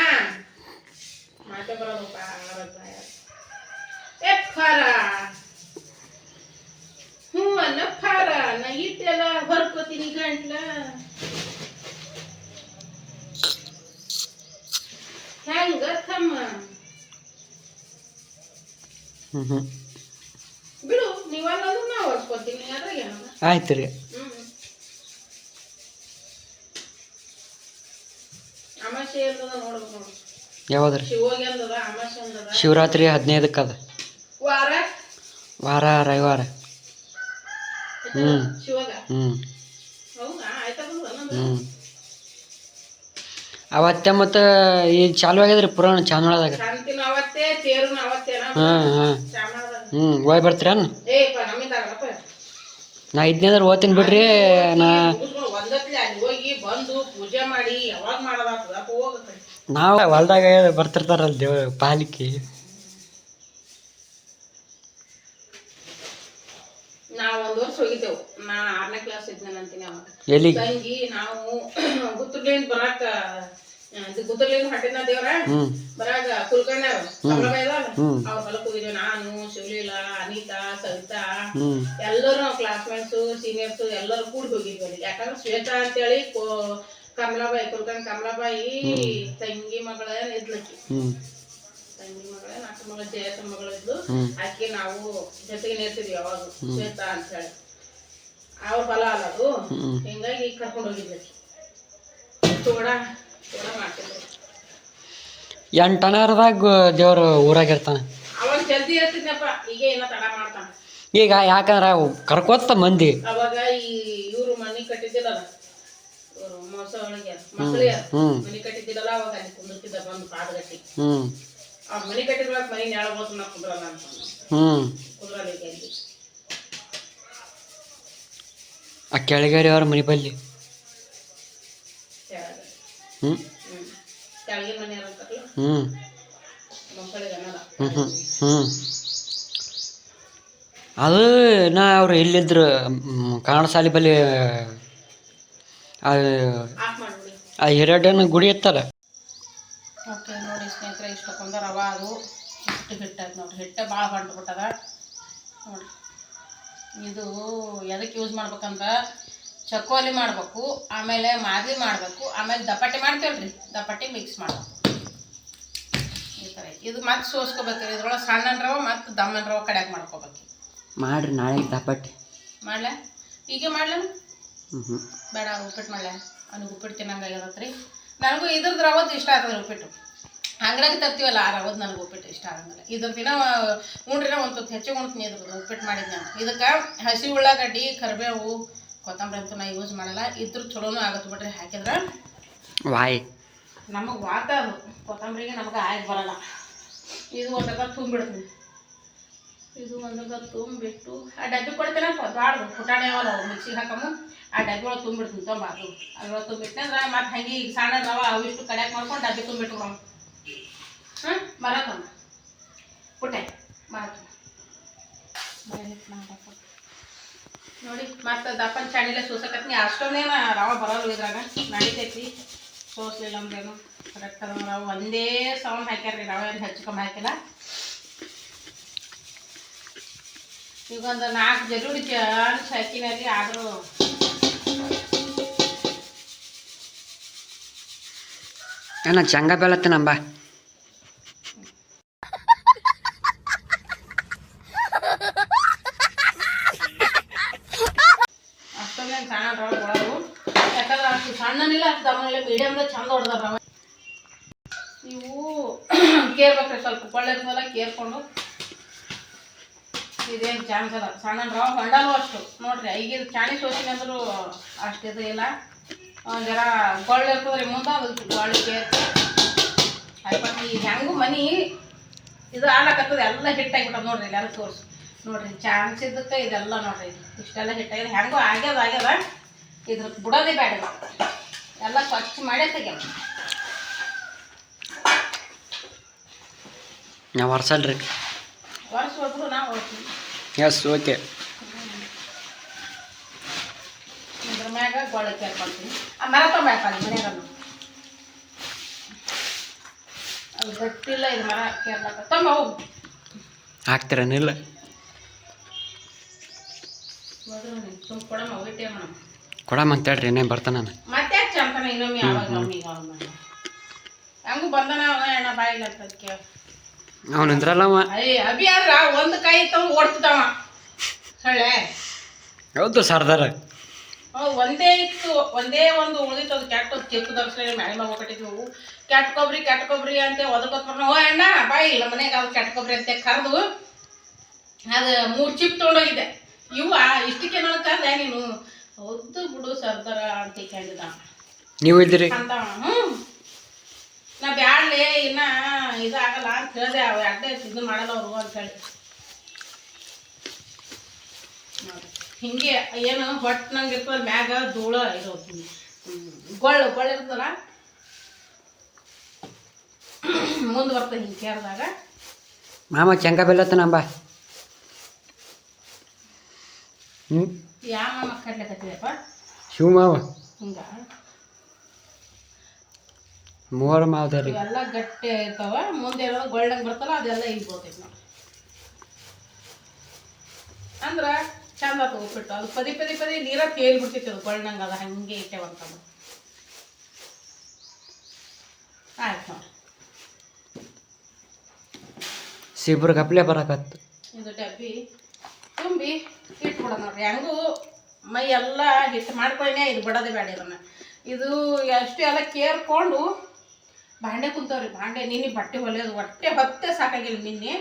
ಮಾತೆ ಬರೋದಪ್ಪ ಫಾರ ಹ್ಞೂ ಅನ್ನ ಫಾರ ನಾ ಇಟ್ಟೆಲ್ಲ ಹೊರ್ಕೋತೀನಿ ಗಂಟ್ಲ ಹೆಂಗ ತಮ್ಮ ಬಿಡು ನೀವಲ್ಲಂದ್ರೆ ನಾ ಹೊರ್ಸ್ಕೊತೀನಿ ಅದ್ರಾಗ ಆಯ್ತು ರೀ ಅಮಾಸೆ ಅಂತದ ನೋಡ್ಬೇಕು ನೋಡು ಯಾವ್ದ್ರಿ ಶಿವೋಗಿ ಅಂದದ ಅಮಾಸೆ ಅಂದದ ಶಿವರಾತ್ರಿ 15ಕ್ಕೆ ಅದ ವಾರ ರವಿವಾರ ಶಿವಗ ಹೌದಾ ಆಯ್ತಾ ಬಂದ ಅವತ್ತೆ ಮತ್ತು ಈಗ ಚಾಲು ಆಗ್ಯದ್ರಿ ಪುರಾಣ ಚಾಮರಾಜದಾಗ ಶಾಂತಿನ ಅವತ್ತೇ ತೇರುನ ಅವತ್ತೇನ ಹೋಗಿ ಬರ್ತೀರೇನು ನಾ ಇದ್ನೇಂದ್ರೆ ಓದ್ತೀನಿ ಬಿಡ್ರಿ ನಾ ಒಂದತ್ಲೆ ಅಲ್ಲಿ ಹೋಗಿ ಬಂದು ಪೂಜೆ ಮಾಡಿ ಯಾವಾಗ ಮಾಡೋದಾಗ್ತದ ಹೋಗುತ್ತೆ ನಾವು ಹೊಲ್ದಾಗ ಬರ್ತಿರ್ತಾರಲ್ಲ ದೇವ ಪಾಲಿಕೆ ನಾವು 1 ವರ್ಷ ಹೋಗಿದ್ದೆವು ನಾ 6ನೇ ಕ್ಲಾಸ್ ಇದ್ನ ಅಂತೀನಿ ಅವಾಗ ಎಲ್ಲಿಗೆ ತಂಗಿ ನಾವು ಗುತ್ತರ್ಲಿಂದ ಬರಾಕ ಗುತ್ತರ್ಲಿಂದ ಹೊಟ್ಟಿನ ದೇವ್ರ ಬರಾಗ ಕುಲ್ಕರ್ಣ ಅವ್ರ ಹೊಲಕ್ ಹೋಗಿದ್ದೇವೆ ನಾನು ಶಿವಲೀಲಾ ಅನಿತಾ ಸವಿತಾ ಎಲ್ಲರೂ ನಾವು ಕ್ಲಾಸ್ಮೇಟ್ಸ್ ಸೀನಿಯರ್ಸ್ ಎಲ್ಲರೂ ಕೂಡಿ ಹೋಗಿದ್ವಿ ಅಲ್ಲಿ ಯಾಕಂದ್ರೆ ಶ್ವೇತಾ ಅಂತೇಳಿ ಕಮಲಾಬಾಯಿ ಕುಲ್ಕರ್ಣ ಕಮಲಾಬಾಯಿ ತಂಗಿ ಮಗಳ ಇದ್ಲಕ್ಕಿ ತಂಗಿ ಮಗಳ ನಾಲ್ಕು ಮಗಳ ಜಯತ ಮಗಳು ಇದ್ಲು ಆಕೆ ನಾವು ಜೊತೆಗೆ ನಿಲ್ತಿದ್ವಿ ಯಾವಾಗ ಶ್ವೇತಾ ಅಂತ ಹೇಳಿ ಅವ್ರ ಹೊಲ ಅಲ್ಲ ಅದು ಹಿಂಗಾಗಿ ಕರ್ಕೊಂಡು ಹೋಗಿದ್ವಿ ತೋಡ ಮಾಡ್ತಿದ್ವಿ 8 ಅನಾರದಾಗ ದೇವ್ರ ಊರಾಗಿರ್ತಾನೆ ಅವಾಗ ಜಲ್ದಿ ಇರ್ತಿದ್ನಪ್ಪ ಈಗ ಏನೋ ತಡ ಮಾಡ್ತಾನ ಈಗ ಯಾಕಂದ್ರೆ ಕರ್ಕೋತ ಮಂದಿ ಅವಾಗ ಇವ್ರು ಮನಿ ಕಟ್ಟಿದ್ದಿಲ್ಲಲ್ಲ ಮೊಸಳಿಗೆ ಮಸಳಿಯ ಮನಿ ಕಟ್ಟಿದ್ದಿಲ್ಲಲ್ಲ ಅವಾಗ ಅಲ್ಲಿ ಕುಂದಿರ್ತಿದ್ದ ಬಂದು ಪಾದಗಟ್ಟಿ ಅವ್ರ ಮನಿ ಕಟ್ಟಿದ್ರೊಳಗ ಮನಿ ನ್ಯಾಳಗೋತು ನಾ ಕುಂದ್ರಲ್ಲ ಅಂತ ಕುಂದ್ರಲ್ಲ ಈಗ ಅಲ್ಲಿ ಆ ಕೆಳಗೇರಿ ಅವ್ರ ಮನೆ ಬಲ್ಲಿ ಕೆಳಗಿನ ಮನೆ ಅಂತಾರಲ್ಲ ಮೊಸಳಿಗೆ ಅನ್ನಲ್ಲ ಅದು ನಾ ಅವ್ರು ಎಲ್ಲಿದ್ರು ಕನ್ನಡ ಶಾಲೆ ಬಲ್ಲಿ ಆ ಹಿರಡ್ಯನ ಗುಡಿ ಇತ್ತಲ್ಲ ಓಕೆ ನೋಡಿ ಸ್ನೇಹಿತರೆ ಇಷ್ಟು ಹಾಕೊಂಡ ರವೆ ಅದು ಇಷ್ಟು ಹಿಟ್ಟು ನೋಡ್ರಿ. ಹಿಟ್ಟು ಭಾಳ ಹೊಂಟು ಬಿಟ್ಟದ ನೋಡ್ರಿ. ಇದು ಎದಕ್ಕೆ ಯೂಸ್ ಮಾಡ್ಬೇಕಂದ್ರೆ ಚಕ್ಕೋಲಿ ಮಾಡಬೇಕು, ಆಮೇಲೆ ಮಾದಲಿ ಮಾಡಬೇಕು, ಆಮೇಲೆ ದಪಾಟಿ ಮಾಡ್ತೇವಲ್ರಿ, ದಪಾಟಿ ಮಿಕ್ಸ್ ಮಾಡಬೇಕು. ಈ ಥರ ಇದು ಮತ್ತೆ ಸೋಸ್ಕೋಬೇಕು. ಇದ್ರೊಳಗೆ ಸಣ್ಣ ರವೆ ಮತ್ತು ದಮ್ಮನ ರವೆ ಕಡ್ಯಾಕ್ ಮಾಡ್ಕೋಬೇಕು. ಮಾಡ್ರಿ ನಾಳೆ ದಪಾಟಿ ಮಾಡ್ಲ ಈಗ ಮಾಡ್ಲ ಬೇಡ ಉಪ್ಪಿಟ್ಟು ಮಾಡ್ಲ. ಅವ್ನಿಗೆ ಉಪ್ಪಿಟ್ಟು ತಿನ್ನಂಗಾಗ್ಯದತ್ರಿ. ನನಗೂ ಇದ್ರದ್ದು ರವದ್ದು ಇಷ್ಟ ಆಗ್ತದೆ ಉಪ್ಪಿಟ್ಟು. ಅಂಗಡಿಯಾಗ ತರ್ತೀವಲ್ಲ ಆ ರವದ್ದು ನನಗೆ ಉಪ್ಪಿಟ್ಟು ಇಷ್ಟ ಆಗಂಗಿಲ್ಲ. ಇದ್ರ ದಿನ ಉಂಡ್ರಿನ ಒಂದು ಹೆಚ್ಚಿಗೆ ಉಣ್ತೀನಿ ಇದ್ರದ್ದು ಉಪ್ಪಿಟ್ಟು ಮಾಡಿದ್ದೆ ನಾನು. ಇದಕ್ಕೆ ಹಸಿ ಉಳ್ಳಾಗಡ್ಡಿ, ಕರಿಬೇವು, ಕೊತ್ತಂಬರಿ ಅಂತೂ ನಾ ಯೂಸ್ ಮಾಡಲ್ಲ. ಇದ್ರ ಚಲೋನೂ ಆಗತ್ತೆ ಬಿಡ್ರಿ ಹಾಕಿದ್ರೆ. ವಾಯ್ ನಮಗೆ ವಾತ ಅದು ಕೊತ್ತಂಬರಿಗೆ ನಮಗೆ ಆಯ್ಕೆ ಬರಲ್ಲ. ಇದು ಒಂದಾಗ ತುಂಬಿಡ್ತೀನಿ. ಇದು ಒಂದಾಗ ತುಂಬಿಟ್ಟು ಆ ಡಬ್ಬಿ ಕೊಡ್ತೇನಪ್ಪ ದಾಡ್ದು ಪುಟಾಣಿ ಅವಲ್ಲ ಅವು ಮಿಕ್ಸಿಗೆ ಹಾಕಮ್ಮ. ಆ ಡಬ್ಬಿ ಒಳಗೆ ತುಂಬಿಡ್ತೀನಿ ತೊಂಬ ಅದು ಅದ್ರೊಳಗೆ ತುಂಬಿಟ್ಟೆ ಅಂದ್ರೆ ಮತ್ತೆ ಹಂಗೆ ಈಗ ಸಣ್ಣ ರವೆ ಅವಿಷ್ಟು ಕಡ್ಯಾಕ್ ಮಾಡ್ಕೊಂಡು ಡಬ್ಬಿ ತುಂಬಿಟ್ಬಿಡಮ್ಮ. ಹಾಂ ಮರತಮ್ಮ ಪುಟ್ಟೆ ಮರತಮ್ಮ ನೋಡಿ. ಮತ್ತು ದಪ್ಪನ ಚಾಣಿಲೆ ಸೋಸಕತ್ನಿ. ಅಷ್ಟೊಂದೇನು ರವೆ ಬರಲ್ಲ ಇದ್ರಾಗ, ನಡಿತೈತಿ ಸೋಸ್ಲಿಲ್ಲ ಅಂದ್ರೇನು ಕರೆಕ್ಟ್ ಅದ. ರವೆ ಒಂದೇ ಸೌಂಡ್ ಹಾಕ್ಯಾರ್ರಿ, ರವೆ ಏನು ಹೆಚ್ಚು ಕಮ್ಮಿ ಹಾಕಿಲ್ಲ. ಈಗ ಒಂದು 4 ಜರುಡಿ ಚಾನ್ಸ್ ಹಾಕಿನಲ್ಲಿ ಆದರೂ ಏನ ಚಂಗ ಬೆಳತ್ತೆ ನಂಬ. ಅಷ್ಟೊಂದೇನು ಸಣ್ಣ ರವೆ ಒಳಗು, ಯಾಕಂದ್ರೆ ಅಷ್ಟು ಸಣ್ಣನಿಲ್ಲ ಅಷ್ಟು ದಮ್ಮನಿಲ್ಲ, ಮೀಡಿಯಮ್ದಾಗ ಚಂದ ಹೊಡೆದಾರ ರವೆ. ನೀವು ಕೇರ್ಬೇಕ್ರಿ, ಸ್ವಲ್ಪ ಕೊಳ್ಳಿರ್ತದಲ್ಲ ಕೇರ್ಕೊಂಡು. ಇದೇನು ಚಾನ್ಸ್ ಅಲ್ಲ, ಸಣ್ಣ ರವೆ ಹೊಂಡಲು ಅಷ್ಟು ನೋಡ್ರಿ. ಈಗ ಚಾಣಿ ಸೋಸಿನ ಅಂದ್ರೂ ಅಷ್ಟು ಇದು ಇಲ್ಲ. ಒಂದು ಜರ ಗೊಳ್ಳು ಇರ್ತದ್ರಿ ಮುಂದೆ, ಅದು ಗೊಳ್ಳು ಕೇರ್ತಿ ಹಾಕ್ಬಿಟ್ಟು. ಈಗ ಹೆಂಗೂ ಮನೆ ಇದು ಆಡಕತ್ತದ ಎಲ್ಲ ಹಿಟ್ಟಾಗಿಬಿಟ್ಟದ ನೋಡ್ರಿ. ಎಲ್ಲರೂ ತೋರಿಸಿ ನೋಡ್ರಿ. ಚಾನ್ಸ್ ಇದ್ದಕ್ಕೆ ಇದೆಲ್ಲ ನೋಡ್ರಿ ಇಷ್ಟೆಲ್ಲ ಹಿಟ್ಟಾಗಿದೆ. ಹೆಂಗೂ ಆಗ್ಯದ. ಇದ್ರ ಬಿಡೋದೇ ಬೇಡ, ಎಲ್ಲ ಸ್ವಚ್ಛ ಮಾಡೇ ತೆಗ್ಯಾವ. ನಾವು ವರ್ಸಲ್ರಿ, ವರ್ಷ ಹೋದ್ರು ನಾವು ಹೋಗ್ತೀವಿ. Yes okay. ಇದ್ರ ಮ್ಯಾಗ ಗೊಳ್ಳೆ ಕೇರ್ಕೊಳ್ತೀನಿ. ಆ ಮರ ತೊಗೊಂಬಪ್ಪ ಅಲ್ಲಿ ಮನ್ಯಾಗ ಅದು ಗಟ್ಟಿಲ್ಲ. ಇದು ಮರ ಕೇರ್ಲಕ್ಕ ತೊಂಬ ಹೋಗು. ಹಾಕ್ತೀರನಿಲ್ಲ ಸುಮ್ ಕೊಡಮ್ಮ ಒಯ್ಟೇ ಮೇಡಮ್ ಕೊಡಮ್ಮ ಅಂತೇಳ್ರಿ, ಏನೇ ಬರ್ತಾನ ನಾನು ಮತ್ತೆ ಯಾಕೆ ಚಂತಾನ ಇನ್ನೊಮ್ಮೆ ಯಾವಾಗ ಅವ್ನಿಗೆ ಹಂಗೂ ಬಂದನ ಅವ ಎಣ್ಣ ಬಾಯಿಲ್ಲ ಅಂತ ಕೇಳ. ಅವ್ನು ನಿಂದ್ರಲ್ಲವ. ಅಭಿ ಆದ್ರ ಒಂದು ಕೈ ತಗೊಂಡು ಓಡ್ತಿದ್ದವ ಸೊಳ್ಳೆ. ಹೌದು ಸರ್ದಾರ. ಒಂದೇ ಇತ್ತು, ಒಂದೇ ಒಂದು ಉಳಿದಿತ್ತು. ಅದು ಕೆಟ್ಟ ಚಿಪ್ಪು ದರ್ಶನ ಮ್ಯಾಲೆ ಮಗ ಕಟ್ಟಿದ್ವು. ಕೆಟ್ಟ ಕೊಬ್ಬರಿ ಅಂತ ಒದಕೊತ್ಬರ್ನ. ಅಣ್ಣ ಬಾಯಿ ಇಲ್ಲ ಮನೆಗೆ ಅದು ಕೆಟ್ಟ ಕೊಬ್ಬರಿ ಅಂತ ಕರೆದು ಅದು 3 ಚಿಪ್ ತೊಗೊಂಡೋಗಿದ್ದೆ. ಇವ ಇಷ್ಟಕ್ಕೆ ನನಗೆ ನೀನು ಹೌದು ಬಿಡು ಸರ್ದಾರ ಅಂತ ಕೇಳಿದ. ನೀವು ಇದ್ದೀರಿ ಅಂತ ನಾ ಬ್ಯಾಡ್ಲೆ ಇನ್ನ ಇದಾಗಲ್ಲ ಅಂತ ಹೇಳಿದೆ. ಅವ ಅಡ್ಡೆ ಇದು ಮಾಡಲ್ಲ ಅವರು ಅಂತ ಹೇಳಿ. ಹಿಂಗೆ ಏನು ಹೊಟ್ಟು ನಂಗೆ ಇರ್ತದ ಮ್ಯಾಗ ಧೂಳ ಇದು ಗೊಳ್ಳು ಇರ್ತದಲ್ಲ ಮುಂದೆ ಬರ್ತದೆ ಹಿಂಗೆ ಕೇರಿದಾಗ. ಮಾಮ ಚಂಗ ಬೆಲ್ಲತ್ತ ನಂಬ. ಯಾವ ಮಾಮ ಕಟ್ಲಿಕತ್ತಿದಪ್ಪ ಶಿವ ಮಾವ ಹಿಂಗ ಮೂವರು ಮಾವದರಿ ಇವೆಲ್ಲ ಗಟ್ಟಿ ಇರ್ತಾವ. ಮುಂದೆ ಎಲ್ಲ ಗೊಳ್ಳಂಗೆ ಬರ್ತಲ್ಲ ಅದೆಲ್ಲ ಇಲ್ಲಿ ಬರ್ತೈತಿ ನೋಡಿ. ಅಂದ್ರೆ ಚಂದ ಆತು ಉಪ್ಪಿಟ್ಟು. ಅದು ಪದಿ ನೀರ ತೇಲ್ ಬಿಡ್ತೈತಿ. ಅದು ಗೊಳ್ಳಂಗೆ ಅದ ಹಂಗೆ ಇಟ್ಟೇವಂತಂದು ಆಯ್ತು ನೋಡಿ. ಸಿಬ್ರು ಕಪ್ಲೆ ಬರಕತ್ತು. ಇದು ಡಬ್ಬಿ ತುಂಬಿ ಇಟ್ಬಿಡ ನೋಡ್ರಿ. ಹೆಂಗೂ ಮೈ ಎಲ್ಲ ಹಿಟ್ಟು ಮಾಡ್ಕೊಳ್ಳಿನೇ ಇದು ಬಿಡೋದೇ ಬೇಡ. ಇದು ಎಷ್ಟು ಎಲ್ಲ ಕೇರ್ಕೊಂಡು ಬಾಂಡೆ ಕುಂತವ್ರಿ. ಬಾಂಡೆ ನಿನ್ನೆ ಬಟ್ಟೆ ಹೊಲಿಯೋದು ಹೊತ್ತೆ ಸಾಕಾಗಿಲ್ಲ. ನಿನ್ನೆ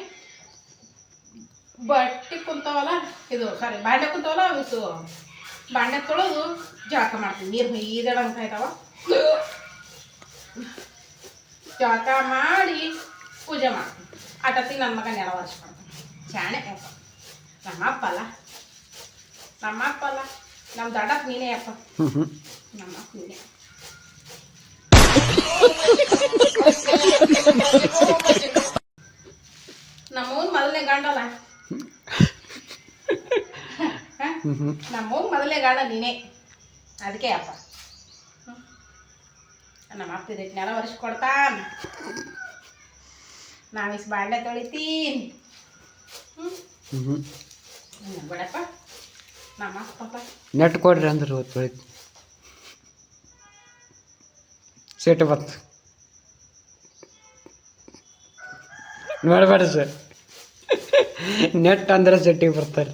ಬಟ್ಟೆ ಕುಂತವಲ್ಲ, ಇದು ಸಾರಿ ಬಾಂಡೆ ಕುಂತವಲ್ಲ, ಇದು ಬಾಂಡೆ ತೊಳೆದು ಜಳಕ ಮಾಡ್ತೀನಿ. ನೀರು ಈದೆಳಂತ ಆಯ್ತವ. ಜಳಕ ಮಾಡಿ ಪೂಜೆ ಮಾಡ್ತೀನಿ. ಆಟತ್ತಿ ನನ್ನ ಮಗ ನೆಲ ಒರೆಸ್ಕೊಳ್ತಾನೆ. ಶಾಣೆ ಅಪ್ಪ ನಮ್ಮಪ್ಪ ಅಲ್ಲ, ನಮ್ಮ ದೊಡ್ಡಪ್ಪ ನೀನೇ ಅಪ್ಪ. ನಮ್ಮಪ್ಪ ನೀನೇ. ನಮ್ಮೂನ್ ಮೊದಲನೇ ಗಂಡಲ್ಲ, ನಮ್ಮೂನ್ ಮೊದಲನೇ ಗಂಡ ನೀನೇ. ಅದಕ್ಕೆ ಅಪ್ಪ ನಮ್ಮ ಅಪ್ಪ ಇದಕ್ಕೆ ನೆಲ ಒರೆಸ್ಕೊಡ್ತಾನ. ನಾವಿಸ್ ಬಾಂಡೆ ತೊಳಿತೀನಿ. ಹ್ಞೂ ಬಿಡಪ್ಪ ನಮ್ಮ ಪಾಪ ನೆಟ್ ಕೊಡ್ರಿ ಅಂದ್ರೆ ತೊಳಿತು ಸಿಟ್ಟು ಬತ್ತು ನೋಡ್ಬೇಡ್ರಿ ಸರ್ ನೆಟ್ ಅಂದ್ರೆ ಸಿಟ್ಟಿಗೆ ಬರ್ತಾರೆ.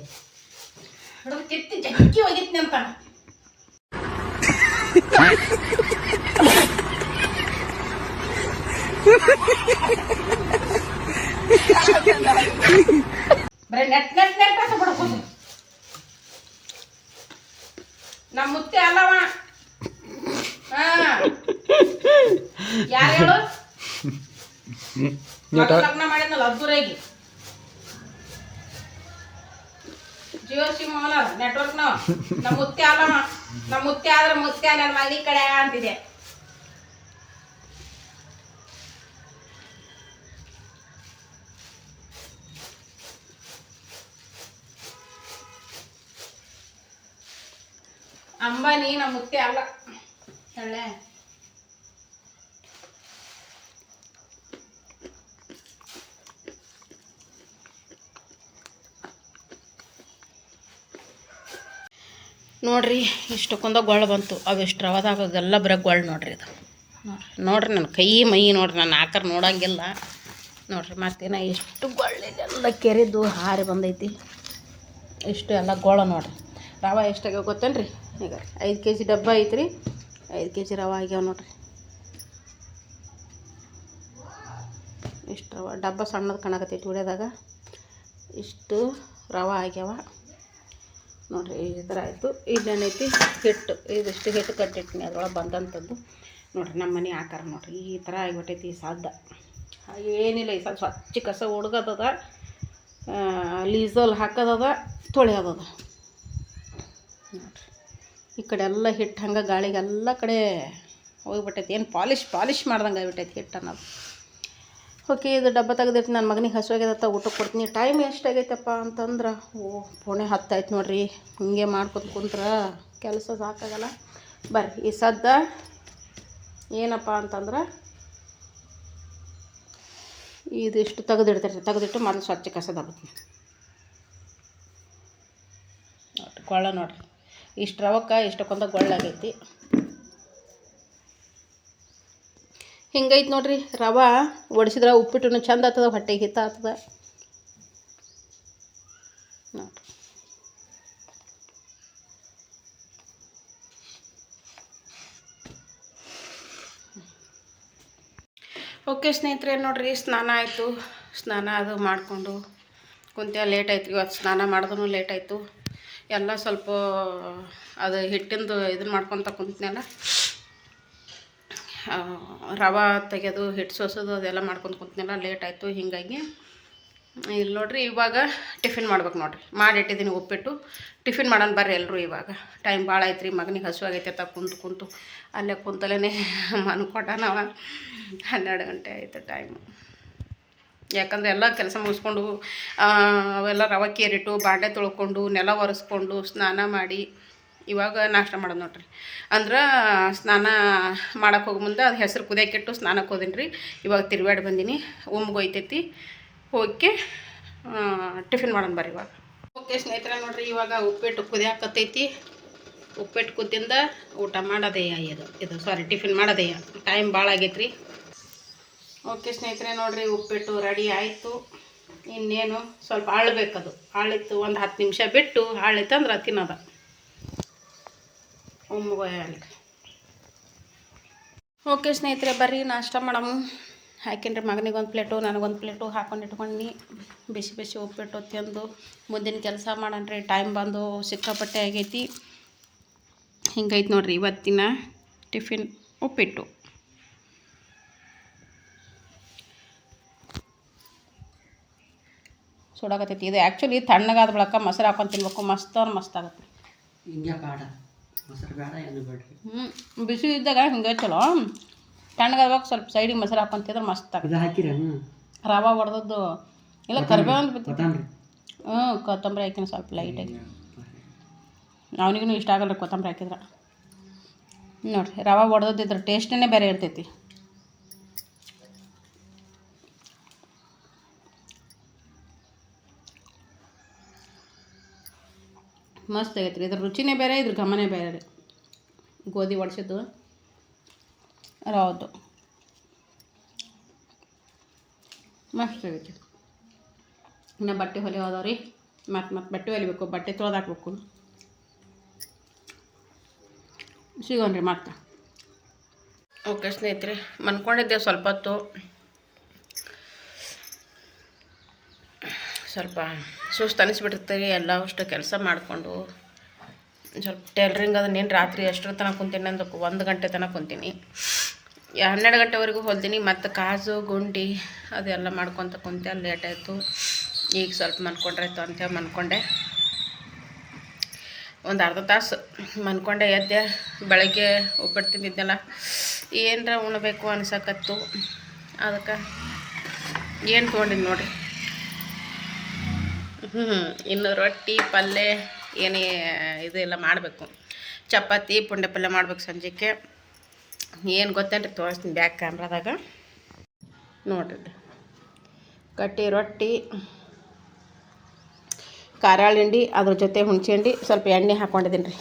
ಹುಡುಗ ಕೆತ್ತಿ ಜಗ್ಗಿ ಹೋಗಿತ್ನಿ ಅಂತ ಬರೀ ನೆಟ್ ನೆಟ್ ನೆಟ್ ಅಂತ ಬಿಡ್ಬೋದು. ನಮ್ಮ ಮುತ್ತೆ ಅಲ್ಲವ. ಯಾರು ಹೇಳು? ಲಗ್ನ ಮಾಡಿದ್ನಲ್ಲ ಅದ್ದೂರಾಗಿ ಜಿಯೋ ಸಿಮ್ ಅವನ ನೆಟ್ವರ್ಕ್ ನಮ್ಮ ಮುತ್ತೆ ಅಲ್ಲವ. ನಮ್ಮ ಮುತ್ತೆ ಆದ್ರೆ ಮುತ್ತೆ ನನ್ನ ಮನೆ ಕಡೆ ಅಂತಿದೆ. ಅಂಬಾನಿ ನಮ್ಮ ಮುತ್ತೆ ಅಲ್ಲ ಒಳ್ಳೆ. ನೋಡ್ರಿ ಇಷ್ಟಕ್ಕೊಂದ ಗೊಳ್ಳು ಬಂತು. ಅವೆಷ್ಟು ರವಾದಾಗೆಲ್ಲ ಬರೋ ಗೊಳ್ಳು ನೋಡ್ರಿ ಇದು. ನೋಡ್ರಿ ನನ್ನ ಕೈ ಮೈ ನೋಡ್ರಿ, ನನ್ನ ಆಕಾರ ನೋಡಂಗಿಲ್ಲ ನೋಡ್ರಿ. ಮತ್ತೇನ ಎಷ್ಟು ಗೊಳ್ಳಿದೆಲ್ಲ ಕೆರೆದು ಹಾರಿ ಬಂದೈತಿ. ಇಷ್ಟು ಎಲ್ಲ ಗೊಳ್ಳು ನೋಡ್ರಿ. ರವೆ ಎಷ್ಟಾಗ್ಯಾವ ಗೊತ್ತೇನ್ರಿ? ಈಗ 5 kg ಡಬ್ಬ ಐತ್ರಿ. 5 kg ರವೆ ಆಗ್ಯಾವ ನೋಡ್ರಿ. ಇಷ್ಟು ರವೆ ಡಬ್ಬ ಸಣ್ಣದು ಕಾಣಕತ್ತೈತಿ ಹೊಡ್ಯದಾಗ. ಇಷ್ಟು ರವೆ ಆಗ್ಯಾವ ನೋಡ್ರಿ. ಈ ಥರ ಆಯಿತು. ಇಲ್ಲೇನೈತಿ ಹಿಟ್ಟು, ಇದಿಷ್ಟು ಹಿಟ್ಟು ಕಟ್ಟಿಟ್ಟಿನಿ ಅದ್ರೊಳಗೆ ಬಂದಂಥದ್ದು ನೋಡ್ರಿ. ನಮ್ಮ ಮನೆ ಆಕಾರ ನೋಡ್ರಿ ಈ ಥರ ಆಗಿಬಿಟ್ಟೈತಿ. ಈ ಸಾಧ್ಯ ಏನಿಲ್ಲ. ಈ ಸಾಧ್ಯ ಸ್ವಚ್ಛ ಕಸ ಹುಡ್ಗದದ, ಲೀಸಲ್ ಹಾಕೋದದ, ತೊಳೆಯೋದದ ನೋಡ್ರಿ. ಈ ಕಡೆ ಎಲ್ಲ ಹಿಟ್ಟು ಹಂಗೆ ಗಾಳಿಗೆಲ್ಲ ಕಡೆ ಹೋಗ್ಬಿಟ್ಟೈತಿ. ಏನು ಪಾಲಿಶ್ ಮಾಡ್ದಂಗೆ ಆಗಿಬಿಟ್ಟೈತಿ ಹಿಟ್ಟು ಅನ್ನೋದು. ಓಕೆ, ಇದು ಡಬ್ಬ ತೆಗೆದಿಟ್ಟು ನನ್ನ ಮಗನಿಗೆ ಹಸುವಾಗ್ಯದತ್ತ ಊಟಕ್ಕೆ ಕೊಡ್ತೀನಿ. ಟೈಮ್ ಎಷ್ಟಾಗೈತಪ್ಪ ಅಂತಂದ್ರೆ 9:10 ಆಯ್ತು ನೋಡ್ರಿ. ಹಿಂಗೆ ಮಾಡ್ಕೊತ ಕುಂತ್ರೆ ಕೆಲಸ ಸಾಕಾಗಲ್ಲ. ಬರ್ರಿ ಈ ಸದ್ದ ಏನಪ್ಪ ಅಂತಂದ್ರೆ ಇದಿಷ್ಟು ತೆಗೆದಿಟ್ಟು ಮೊದಲು ಸ್ವಚ್ಛ ಕಸದಾಗುತ್ತೆ ನೋಡ್ರಿ. ಗೊಳ್ಳ ನೋಡ್ರಿ ಇಷ್ಟು ರವಕ್ಕೆ ಇಷ್ಟಕ್ಕೊಂದ ಗೊಳ್ಳಾಗೈತಿ. ಹಿಂಗೈತೆ ನೋಡ್ರಿ. ರವೆ ಒಡಿಸಿದ್ರೆ ಉಪ್ಪಿಟ್ಟು ಚಂದ ಆಗ್ತದ, ಹೊಟ್ಟೆಗೆ ಹಿತ ಆಗ್ತದ ನೋಡ್ರಿ. ಓಕೆ ಸ್ನೇಹಿತರೆ, ನೋಡ್ರಿ ಸ್ನಾನ ಆಯಿತು. ಸ್ನಾನ ಅದು ಮಾಡಿಕೊಂಡು ಕುಂತ ಲೇಟ್ ಆಯ್ತು. ಇವತ್ತು ಸ್ನಾನ ಮಾಡಿದ್ರೂ ಲೇಟ್ ಆಯಿತು. ಎಲ್ಲ ಸ್ವಲ್ಪ ಅದು ಹಿಟ್ಟಿಂದು ಇದನ್ನು ಮಾಡ್ಕೊತ ಕುಂತನಲ್ಲ, ರವೆ ತೆಗೆದು ಹಿಟ್ಟು ಸೋಸೋದು ಅದೆಲ್ಲ ಮಾಡ್ಕೊಂಡು ಕುಂತನಲ್ಲ, ಲೇಟ್ ಆಯಿತು. ಹೀಗಾಗಿ ಇಲ್ಲಿ ನೋಡ್ರಿ ಇವಾಗ ಟಿಫಿನ್ ಮಾಡ್ಬೇಕು ನೋಡ್ರಿ. ಮಾಡಿಟ್ಟಿದ್ದೀನಿ ಉಪ್ಪಿಟ್ಟು. ಟಿಫಿನ್ ಮಾಡೋಣ ಬರ್ರಿ ಎಲ್ಲರೂ. ಇವಾಗ ಟೈಮ್ ಭಾಳ ಆಯ್ತು ರೀ. ಮಗನಿಗೆ ಹಸುವಾಗೈತೆ ಅಂತ ಕುಂತು ಅಲ್ಲೇ ಕುಂತಲೇ ಮನ್ಕೊಟ್ಟ. ನಾವು 12 ಗಂಟೆ ಆಯಿತು ಟೈಮು. ಯಾಕಂದರೆ ಎಲ್ಲ ಕೆಲಸ ಮುಗಿಸ್ಕೊಂಡು ಅವೆಲ್ಲ ರವೆ ಕೇರಿಟ್ಟು ಬಾಂಡೆ ತೊಳ್ಕೊಂಡು ನೆಲ ಒರೆಸ್ಕೊಂಡು ಸ್ನಾನ ಮಾಡಿ ಇವಾಗ ನಾಷ್ಟ ಮಾಡೋದು ನೋಡ್ರಿ. ಅಂದ್ರೆ ಸ್ನಾನ ಮಾಡೋಕ್ಕೆ ಹೋಗಿ ಮುಂದೆ ಅದು ಹೆಸರು ಕುದಿಯೋಕ್ಕಿಟ್ಟು ಸ್ನಾನಕ್ಕೆ ಹೋದೀನಿ ರೀ. ಇವಾಗ ತಿರುಗಾಡಿ ಬಂದೀನಿ. ಒಯ್ತೈತಿ ಹೋಗಿ ಟಿಫಿನ್ ಮಾಡೋಣ ಬರ್ರಿ ಇವಾಗ. ಓಕೆ ಸ್ನೇಹಿತರೆ, ನೋಡ್ರಿ ಇವಾಗ ಉಪ್ಪಿಟ್ಟು ಕುದಿಯಾಕತ್ತೈತಿ. ಉಪ್ಪಿಟ್ಟು ಕುದ್ದಿಂದ ಊಟ ಮಾಡೋದಯ್ಯ. ಇದು ಟಿಫಿನ್ ಮಾಡೋದಯ್ಯ. ಟೈಮ್ ಭಾಳ ಆಗೈತೆ ರೀ. ಓಕೆ ಸ್ನೇಹಿತರೆ, ನೋಡ್ರಿ ಉಪ್ಪಿಟ್ಟು ರೆಡಿ ಆಯಿತು. ಇನ್ನೇನು ಸ್ವಲ್ಪ ಆಳ್ಬೇಕದು. ಆಳಿತ್ತು ಒಂದು 10 ನಿಮಿಷ ಬಿಟ್ಟು ಆಳಿತ್ತಂದ್ರೆ ತಿನ್ನೋದ ಒಮ್ಮಗೊಯ್ಯಲ್ರಿ. ಓಕೆ ಸ್ನೇಹಿತರೆ, ಬರ್ರಿ ನಾಷ್ಟ ಮಾಡಮು. ಹಾಕಿನ್ರಿ ಮಗನಿಗೊಂದು ಪ್ಲೇಟು ನನಗೊಂದು ಪ್ಲೇಟು ಹಾಕೊಂಡು ಇಟ್ಕೊಂಡು ಬಿಸಿ ಬಿಸಿ ಉಪ್ಪಿಟ್ಟು ತಿಂದು ಮುಂದಿನ ಕೆಲಸ ಮಾಡಣ್ರಿ. ಟೈಮ್ ಬಂದು ಸಿಕ್ಕಾಪಟ್ಟೆ ಆಗೈತಿ. ಹಿಂಗೈತೆ ನೋಡ್ರಿ ಇವತ್ತಿನ ಟಿಫಿನ್ ಉಪ್ಪಿಟ್ಟು. ಸುಡಾಕತ್ತೈತಿ. ಇದು ಆ್ಯಕ್ಚುಲಿ ತಣ್ಣಗಾದ ಬಳಕ ಮೊಸರು ಹಾಕೊಂಡು ತಿನ್ಬೇಕು. ಮಸ್ತ್ ಆಗುತ್ತೆ. ಹಿಂಗೆ ಬೇಡ ಮೊಸರು ಬೇಡ ಏನು ಬೇಡ್ರಿ. ಬಿಸಿ ಇದ್ದಾಗ ಹಿಂಗೆ ಚಲೋ. ತಣ್ಣಗಾದಾಗ ಸ್ವಲ್ಪ ಸೈಡಿಗೆ ಮೊಸರು ಹಾಕೊಂತಿದ್ರೆ ಮಸ್ತ್ ಆಗುತ್ತೆ. ಹಾಕಿರೇನು ರವೆ ಹೊಡೆದದ್ದು ಇಲ್ಲ ಕರಿಬೇವು ಕೊತ್ತಂಬರಿ? ಕೊತ್ತಂಬರಿ ಹಾಕಿನ ಸ್ವಲ್ಪ ಲೈಟಾಗಿ. ಅವನಿಗೂ ಇಷ್ಟ ಆಗಲ್ಲ ಕೊತ್ತಂಬರಿ ಹಾಕಿದ್ರೆ. ನೋಡಿರಿ ರವೆ ಹೊಡೆದಿದ್ರೆ ಟೇಸ್ಟೇ ಬೇರೆ ಇರ್ತೈತಿ. ಮಸ್ತ್ ಆಗೈತೆ ರೀ. ಇದ್ರ ರುಚಿನೇ ಬೇರೆ, ಇದ್ರ ಘಮನೇ ಬೇರೆ ರೀ. ಗೋಧಿ ಒಡ್ಸಿದ್ದು ರವಾದ್ದು ಮಸ್ತ್ ಆಗೈತಿ. ಇನ್ನು ಬಟ್ಟೆ ಹೊಲಿ ಅದಾವ ರೀ. ಮತ್ತೆ ಬಟ್ಟೆ ಹೊಲಿಬೇಕು, ಬಟ್ಟೆ ತೊಳೆದು ಹಾಕ್ಬೇಕು. ಸಿಗೋಣ್ರಿ ಮತ್ತೆ. ಓಕೆ ಸ್ನೇಹಿತರೆ, ಮನ್ಕೊಂಡಿದ್ದೆ ಸ್ವಲ್ಪ ಹೊತ್ತು. ಸ್ವಲ್ಪ ಸುಸ್ತು ಅನಿಸ್ಬಿಟ್ಟಿರ್ತೀವಿ ಎಲ್ಲ ಅಷ್ಟು ಕೆಲಸ ಮಾಡಿಕೊಂಡು. ಸ್ವಲ್ಪ ಟೈಲರಿಂಗ್ ಅದನ್ನೇನು ರಾತ್ರಿ ಎಷ್ಟರ ತನಕ ಕುಂತೀನಿ ಅಂದು 1 ಗಂಟೆ ತನಕ ಕುಂತೀನಿ. 12 ಗಂಟೆವರೆಗೂ ಹೊಲ್ತೀನಿ. ಮತ್ತು ಕಾಜು ಗುಂಡಿ ಅದೆಲ್ಲ ಮಾಡ್ಕೊತ ಕುಂತೆ, ಅಲ್ಲಿ ಲೇಟ್ ಆಯಿತು. ಈಗ ಸ್ವಲ್ಪ ಮನ್ಕೊಂಡ್ರಾಯ್ತು ಅಂತೇಳಿ ಮನ್ಕೊಂಡೆ. ಒಂದು ಅರ್ಧ ತಾಸು ಮನ್ಕೊಂಡೆ. ಎದ್ದೆ, ಬೆಳಗ್ಗೆ ಉಪ್ಪಿಟ್ಟು ತಿಂದಿದ್ದೆಲ್ಲ ಏನರ ಉಣಬೇಕು ಅನ್ಸಕತ್ತು. ಅದಕ್ಕೆ ಏನು ತೊಗೊಂಡಿದ್ದು ನೋಡಿರಿ. ಇನ್ನು ರೊಟ್ಟಿ ಪಲ್ಯ ಏನೇ ಇದೆಲ್ಲ ಮಾಡಬೇಕು. ಚಪಾತಿ ಪುಂಡೆ ಪಲ್ಯ ಮಾಡ್ಬೇಕು ಸಂಜೆಗೆ. ಏನು ಗೊತ್ತೇನ್ರಿ, ತೋರಿಸ್ತೀನಿ ಬ್ಯಾಕ್ ಕ್ಯಾಮ್ರಾದಾಗ ನೋಡ್ರಿ. ಕಟ್ಟಿ ರೊಟ್ಟಿ, ಖಾರ ಹಿಂಡಿ, ಅದ್ರ ಜೊತೆ ಹುಣಸೆ ಹಿಂಡಿ, ಸ್ವಲ್ಪ ಎಣ್ಣೆ ಹಾಕ್ಕೊಂಡಿದ್ದೀನಿ ರೀ.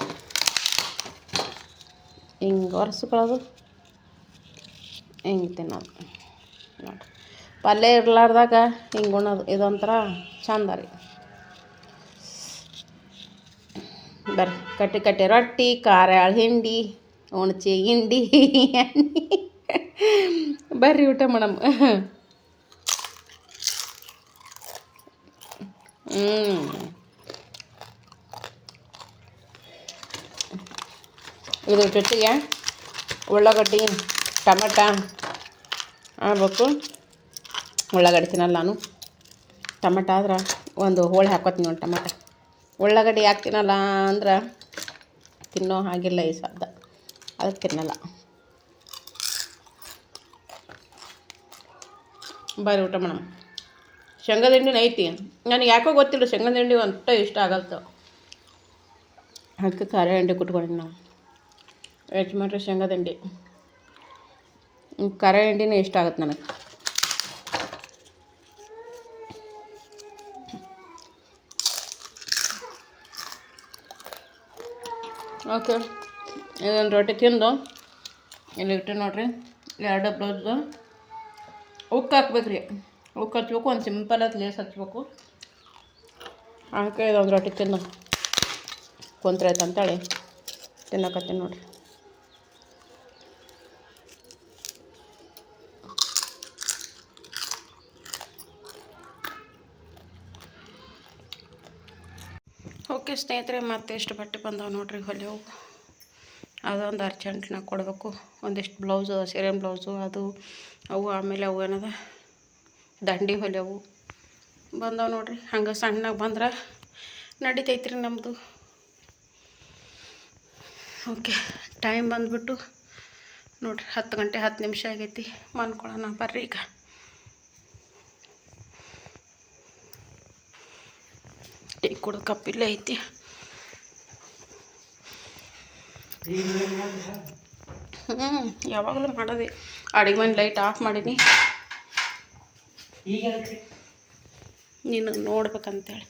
ಹಿಂಗೆ ಒರೆಸ್ಕೊಳ್ಳೋದು, ಹಿಂಗೆ ತಿನ್ನೋದು ನೋಡಿರಿ. ಪಲ್ಯ ಇರ್ಲಾರ್ದಾಗ ಹಿಂಗೆ ಉಣ್ಣೋದು ಇದೊಂಥರ ಚಂದ ರೀ. ಬರ್ರಿ, ಕಟ್ಟಿ ರೊಟ್ಟಿ, ಖಾರ ಹಿಂಡಿ, ಹುಣಸೆ ಹಿಂಡಿ, ಎಣ್ಣೆ. ಬರ್ರಿ ಊಟ ಮಾಡಮ್ಮ. ಇದ್ರ ಜೊತೆಗೆ ಉಳ್ಳಾಗಡ್ಡಿ ಟೊಮೆಟ ಆಗ್ಬೇಕು. ಉಳ್ಳಾಗಡ್ಡಿ ತಿನ್ನಲ್ಲ ನಾನು. ಟೊಮೆಟ ಆದ್ರೆ ಒಂದು ಹೋಳಿ ಹಾಕೋತೀನಿ ನೋಡಿ. ಟೊಮೆಟ ಉಳ್ಳಾಗಡ್ಡಿ ಯಾಕೆ ತಿನ್ನಲ್ಲ ಅಂದ್ರೆ ತಿನ್ನೋ ಹಾಗಿಲ್ಲ ಈ ಸದ್ದ, ಅದಕ್ಕೆ ತಿನ್ನಲ್ಲ. ಬರ್ರಿ ಊಟ ಮಾಡೋಣ. ಶೇಂಗಾದ ಹಿಂಡಿನ ಐತಿ. ನನಗೆ ಯಾಕೋ ಗೊತ್ತಿಲ್ಲ, ಶೇಂಗಾದ ಹಿಂಡಿ ಅಂತ ಇಷ್ಟ ಆಗಲ್ತು. ಅದಕ್ಕೆ ಖಾರ ಹಿಂಡಿ ಕುಟ್ಕೊಂಡಿನಿ ನಾವು. ಯಜಮಾನ್ರಿ ಶೇಂಗಾದ ಹಿಂಡಿ, ಖಾರ ಹಿಂಡಿನೇ ಇಷ್ಟ ಆಗುತ್ತೆ ನನಗೆ. ಓಕೆ, ಇದೊಂದು ರೊಟ್ಟಿ ತಿಂದು ಇಲ್ಲಿ ಇಟ್ಟು ನೋಡಿರಿ. 2 ಬ್ಲೌಸ್ದು ಉಕ್ಕು ಹಾಕ್ಬೇಕು ರೀ. ಉಕ್ಕು ಹಚ್ಬೇಕು, ಒಂದು ಸಿಂಪಲ್ ಲೇಸ್ ಹಚ್ಬೇಕು. ಅದಕ್ಕೆ ಇದೊಂದು ರೊಟ್ಟಿ ತಿಂದು ಕುಂತ್ರಾಯ್ತು ಅಂತೇಳಿ ತಿನ್ನಕತ್ತೀನಿ ನೋಡಿರಿ. ಓಕೆ ಸ್ನೇಹಿತರೆ, ಮತ್ತೆ ಎಷ್ಟು ಬಟ್ಟೆ ಬಂದಾವೆ ನೋಡಿರಿ ಹೊಲಿಯವು. ಅದೊಂದು ಅರ್ಜೆಂಟ್ನಾಗ ಕೊಡಬೇಕು. ಒಂದಿಷ್ಟು ಬ್ಲೌಸು, ಸೀರೆನ್ ಬ್ಲೌಸು ಅವು ಆಮೇಲೆ ಅವು ಏನದ ದಂಡಿ ಹೊಲಿಯವು ಬಂದಾವೆ ನೋಡಿರಿ. ಹಂಗೆ ಸಣ್ಣಗೆ ಬಂದ್ರೆ ನಡಿತೈತ್ರಿ ನಮ್ಮದು. ಓಕೆ, ಟೈಮ್ ಬಂದುಬಿಟ್ಟು ನೋಡಿರಿ 10 ಗಂಟೆ 10 ನಿಮಿಷ ಆಗೈತಿ. ಮನ್ಕೊಳ್ಳೋಣ ಬರ್ರಿ. ಈಗ ಟೀ ಕುಡಿದು ಕಪ್ಪಿಲ್ಲೇ ಐತಿ. ಯಾವಾಗಲೂ ಮಾಡೋದು. ಅಡುಗೆ ಮನೆ ಲೈಟ್ ಆಫ್ ಮಾಡೀನಿ, ನೀನು ನೋಡ್ಬೇಕಂತೇಳಿ.